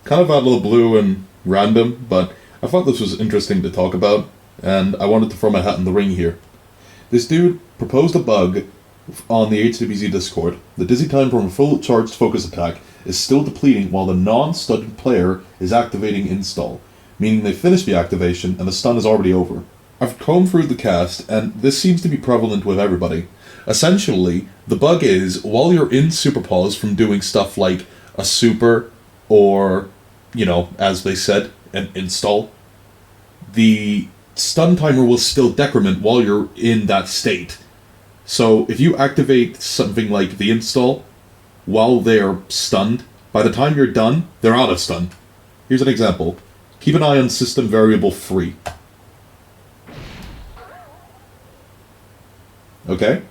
Kind of out of the blue and random, but I thought this was interesting to talk about, and I wanted to throw my hat in the ring here. This dude proposed a bug on the HDBZ Discord. The dizzy time from a full charged focus attack is still depleting while the non-stunned player is activating install, meaning they finish the activation and the stun is already over. I've combed through the cast, and this seems to be prevalent with everybody. Essentially, the bug is, while you're in super pause from doing stuff like a super, or, as they said, an install, the stun timer will still decrement while you're in that state. So if you activate something like the install while they're stunned, by the time you're done, they're out of stun. Here's an example. Keep an eye on system variable 3. Okay?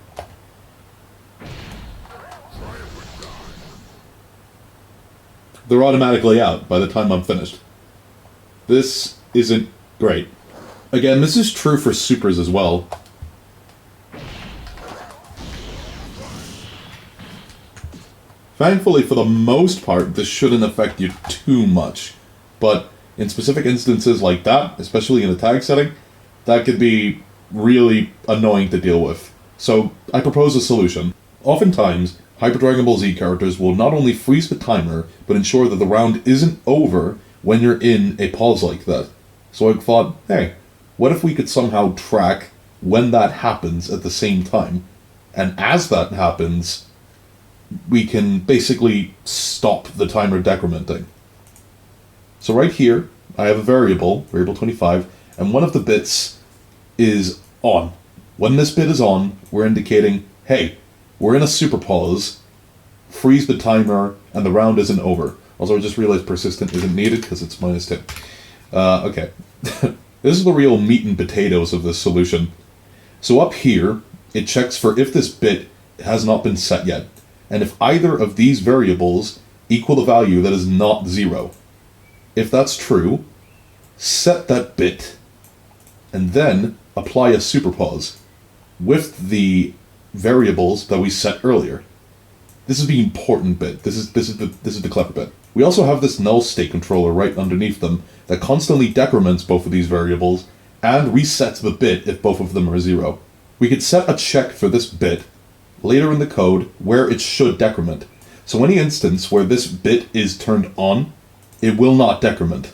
They're automatically out by the time I'm finished. This isn't great. Again, this is true for supers as well. Thankfully, for the most part, this shouldn't affect you too much. But in specific instances like that, especially in a tag setting, that could be really annoying to deal with. So, I propose a solution. Oftentimes, Hyper Dragon Ball Z characters will not only freeze the timer, but ensure that the round isn't over when you're in a pause like that. So I thought, hey, what if we could somehow track when that happens at the same time? And as that happens, we can basically stop the timer decrementing. So right here, I have a variable 25, and one of the bits is on. When this bit is on, we're indicating, hey, we're in a super pause, freeze the timer, and the round isn't over. Also, I just realized persistent isn't needed because it's -10. Okay. This is the real meat and potatoes of this solution. So up here, it checks for if this bit has not been set yet, and if either of these variables equal the value that is not 0. If that's true, set that bit, and then apply a super pause with the variables that we set earlier. This is the important bit. This is the clever bit. We also have this null state controller right underneath them that constantly decrements both of these variables and resets the bit if both of them are 0. We could set a check for this bit later in the code where it should decrement. So any instance where this bit is turned on, it will not decrement.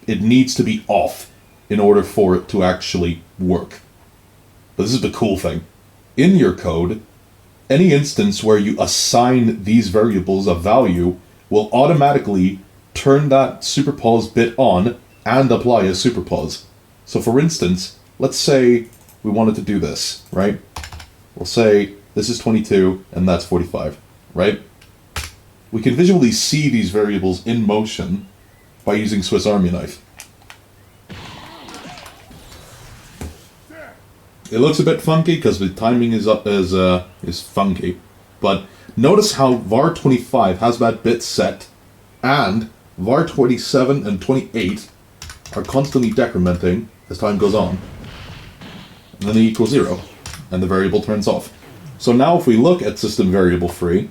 It needs to be off in order for it to actually work. But this is the cool thing. In your code, any instance where you assign these variables a value will automatically turn that super pause bit on and apply a super pause. So for instance, let's say we wanted to do this, right? We'll say this is 22 and that's 45, right? We can visually see these variables in motion by using Swiss Army knife. It looks a bit funky because the timing is funky, but notice how var 25 has that bit set, and var 27 and 28 are constantly decrementing as time goes on. And then they equal 0, and the variable turns off. So now if we look at system variable 3,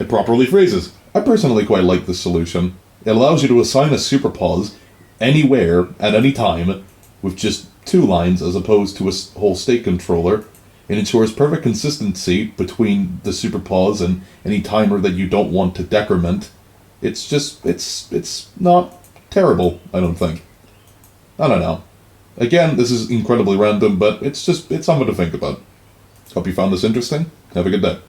it properly freezes. I personally quite like this solution. It allows you to assign a super pause anywhere, at any time, with just 2 lines as opposed to a whole state controller. It ensures perfect consistency between the super pause and any timer that you don't want to decrement. It's just, it's not terrible, I don't think. I don't know. Again, this is incredibly random, but it's something to think about. Hope you found this interesting. Have a good day.